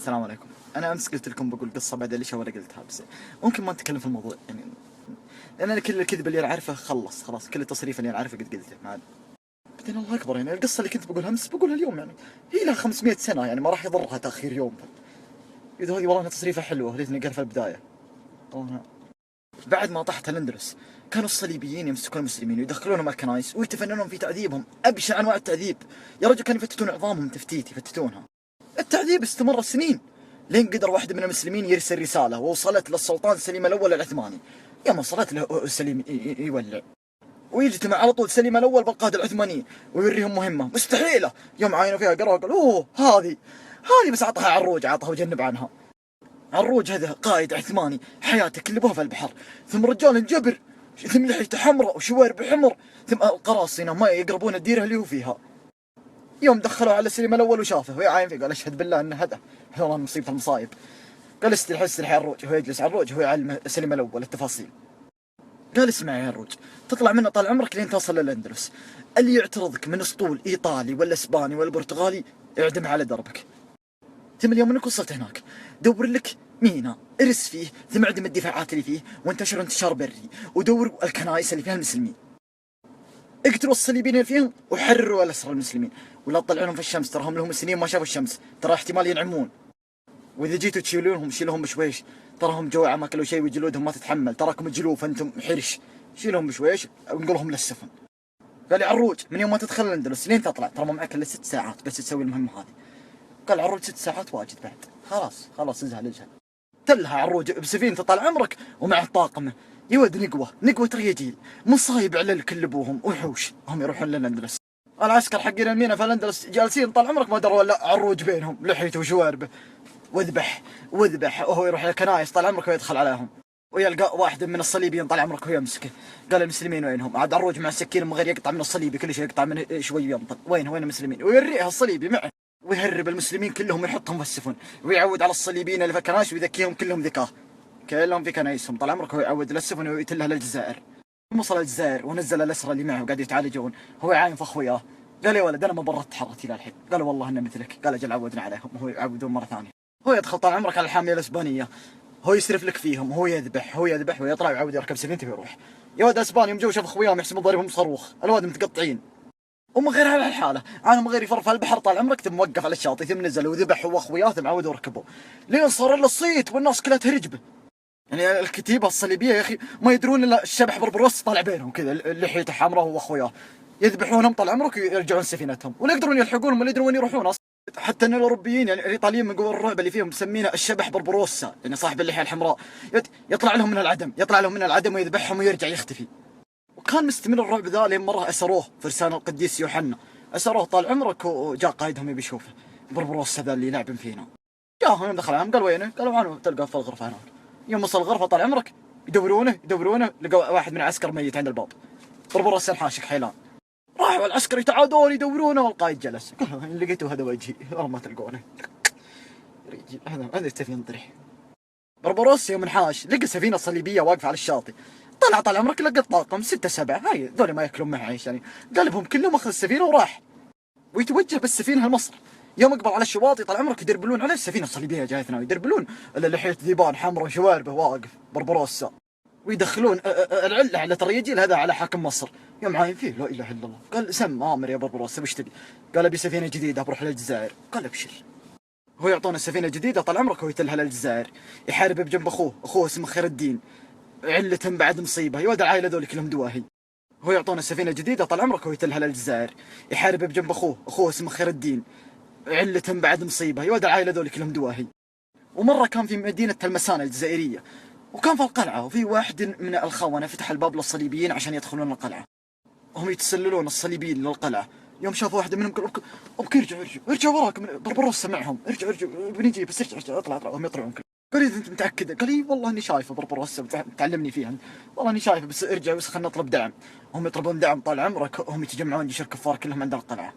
السلام عليكم. انا امس قلت لكم بقول قصه بعد ليش ولا قلتها، بس ممكن ما نتكلم في الموضوع يعني، لان انا كل الكذب اللي انا عارفه خلاص كل التصريف اللي انا عارفه قد قلته. بعدين الله اكبر، يعني القصه اللي كنت بقولها امس بقولها اليوم، يعني هي لها 500 سنه، يعني ما راح يضرها تاخير يوم. اذا هذه والله تصريفه حلوه ليتني قال في البدايه. والله بعد ما طاحت الاندلس كانوا الصليبيين يمسكون المسلمين ويدخلونهم الكنائس ويتفننون في تعذيبهم ابشع انواع التعذيب. يا رجل كانوا يفتتون عظامهم تفتيت، يفتتونها. التعذيب استمر سنين لين قدر واحد من المسلمين يرسل رسالة ووصلت للسلطان سليم الأول العثماني. يوم وصلت له سليم يولع ويجتمع على طول سليم الأول بالقادة العثمانيين ويوريهم مهمة مستحيلة. يوم عاينوا فيها قالوا أوه هذه بس عطها عطها وجنب عنها. عروج هذا قائد عثماني حياته كلبوها في البحر، ثم رجال الجبر، ثم لحيته حمراء وشوارب حمر، ثم القراصنة ما يقربون الديرة اللي هو فيها. يوم دخلوا على سليم الأول وشافه وهي عاين فيه قال أشهد بالله أن هذا والله مصيبة المصايب. قال استلحي عروج، وهو يجلس على الروج وهو يعلم سليم الأول التفاصيل. قال اسمع يا عروج، تطلع منه طال عمرك لين توصل للأندلس، اللي يعترضك من اسطول إيطالي ولا إسباني ولا برتغالي اعدم على دربك. ثم اليوم انك وصلت هناك دور لك ميناء ارس فيه، ثم اعدم الدفاعات اللي فيه وانتشر انتشار بري، ودور الكنائس اللي فيها المسلمين، اقتلوا الصليبيين اللي فيهم وحرروا الاسرى المسلمين، ولا تطلعونهم في الشمس، تراهم لهم سنين ما شافوا الشمس، ترى احتمال ينعمون، واذا جيتوا تشيلونهم شيلوهم بشويش، تراهم جوع ما اكلوا شيء وجلودهم ما تتحمل، تراكم جلوف انتم حرش، شيلهم بشويش وانقلهم للسفن. قال لي عروج من يوم ما تدخل الاندلس لين تطلع ترى ما معك الا 6 ساعات بس تسوي المهمه هذه. قال عروج 6 ساعات واجد بعد، خلاص ازهل. تلها عروج بسفينة طال عمرك ومع طاقمه يود نقوة رياجيل مصايب على الكل ابوهم وحوش، هم يروحون للاندلس. العسكر حقين المينا في الاندلس جالسين طال عمرك ما دروا الا عروج بينهم لحيته وشواربه، وذبح وهو يروح الكنائس طال عمرك ويدخل عليهم ويلقى واحد من الصليبيين طال عمرك ويمسكه. قال المسلمين وينهم؟ عاد عروج مع السكين من غير يقطع من الصليبي كل شيء يقطع منه شوي وينطل. وين المسلمين؟ ويريها الصليبي معه ويهرب المسلمين كلهم ويحطهم في السفن ويعود على الصليبيين اللي في الكنائس ويذكيهم كلهم ذكاه كلهم في كنايسهم طال عمرك، هو يعود للسفن ويتلها للجزائر. وصل الجزائر ونزل الاسرى اللي معه وقاعد يتعالجون، هو عاين في اخوياه. قال يا ولد انا ما برت تحرت الى الحين. قال والله انه مثلك. قال اجل عودنا عليهم وهو يعودون مره ثانيه. هو يدخل طال عمرك على الحاميه الاسبانيه، هو يسرف لك فيهم، هو يذبح ويطلع ويعود يركب سفينته ويروح. يا ولد اسبانيا يوم جو شاف اخوياهم يحسبون ضاربهم صاروخ، الواد متقطعين. ومن غير على الحاله انا من غير يفرف البحر طال عمرك، ثم وقف على الشاطئ، ثم نزل وذبح هو واخوياه، ثم عودوا وركبوا لين صار له الصيت والناس كلها تهرجبه. يعني الكتيبه الصليبيه يا اخي ما يدرون الا الشبح بربروس طالع بينهم كذا لحيته حمراء هو واخوياه، يذبحونهم طال عمرك ويرجعون سفينتهم ولا يقدرون يلحقونهم ولا يدرون وين يروحون اصلا. حتى ان الاوروبيين يعني الايطاليين من قوه الرعب اللي فيهم مسمينه الشبح بربروسا، يعني صاحب اللحيه الحمراء، يطلع لهم من العدم ويذبحهم ويرجع يختفي. وكان مستمر الرعب ذا لين مره اسروه فرسان القديس يوحنا، اسروه طال عمرك وجاء قائدهم يبي يشوفه بربروس هذا اللي لعب فينا. جاهم يوم دخل عليهم قال وينه؟ قالوا عنه تلقاه في الغرفه هناك. يوم وصل الغرفه طال عمرك يدورونه لقوا واحد من العسكر ميت عند الباب، بربروس حاشك حيلان. راحوا العسكر يتعادون يدورونه والقائد جلس. قال لقيتوا هذا وجهي والله ما تلقونه. هذا السفينه طريح. بربروس يوم انحاش لقى سفينه صليبيه واقفه على الشاطئ، طال عمرك لقى طاقم 6 7 هاي ذول ما ياكلون مع عيش، يعني قلبهم كلهم اخذ السفينه وراح ويتوجه بالسفينه لمصر. يوم اقبل على الشواطئ طال عمرك يدربلون على السفينه الصليبيه جايتنا، ويدربلون لحيه ذيبان حمراء وشواربه واقف بربروسا، ويدخلون العله على الرياجيل هذا على حاكم مصر. يوم عاين فيه لا اله الا الله. قال سم امر يا بربروسا وش تبي؟ قال ابي سفينه جديده بروح للجزائر. قال ابشر. هو يعطونا السفينه جديده طال عمرك ويتلها للجزائر، يحارب بجنب اخوه اسمه خير الدين، علة بعد مصيبه، يود العائله ذول كلهم دواهي. هو يعطونا السفينه جديده طال عمرك ويتلها للجزائر، يحارب بجنب اخوه اسمه خير الدين، علة بعد مصيبه، يود العائله ذول كلهم دواهي. ومره كان في مدينه تلمسان الجزائريه، وكان في القلعه، وفي واحد من الخونه فتح الباب للصليبيين عشان يدخلون القلعه، هم يتسللون الصليبيين للقلعه. يوم شافوا واحده منهم قال ابكي ارجع وراك، بربروس سمعهم ارجع بنجي بس ارجع اطلع هم يطلعون. قال اذا انت متاكد؟ قال اي والله اني شايفه بربروس تعلمني فيها، والله اني شايفه بس ارجع بس خلينا نطلب دعم. هم يطلبون دعم طال عمرك، هم يتجمعون جيش الكفار كلهم عند القلعه.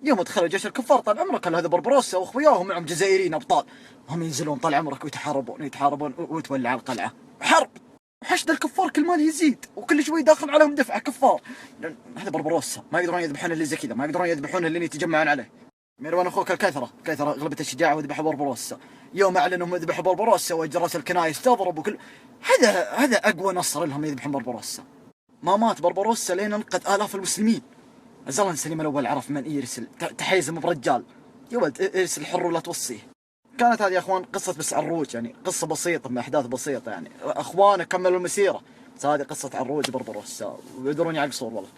يوم دخلوا جيش الكفار طال عمرك قال هذا بربروس واخوياه معهم جزائريين ابطال، هم ينزلون طال عمرك ويتحاربون وتولع القلعه حرب، وحشد الكفار كل ما يزيد وكل شوي داخل عليهم دفعه كفار. هذا بربروسا ما يقدرون يذبحون اللي زي كذا، ما يقدرون يذبحون اللي يتجمعون عليه. ميروان اخوك الكثره غلبة الشجاعه وذبح بربروسا. يوم اعلنوا انهم ذبحوا بربروسا واجرت الكنائس تضرب وكل هذا اقوى نصر لهم يذبحون بربروسا. ما مات بربروسا لين انقذ الاف المسلمين. زلن سليم الاول عرف من يرسل تحيزم برجال. يا ولد ارسل حر ولا توصيه. كانت هذه يا اخوان قصه بس عروج، يعني قصه بسيطه من احداث بسيطه، يعني اخوانه كملوا المسيره. بس هذه قصه عروج بربروسا ويقدرون على القصور والله.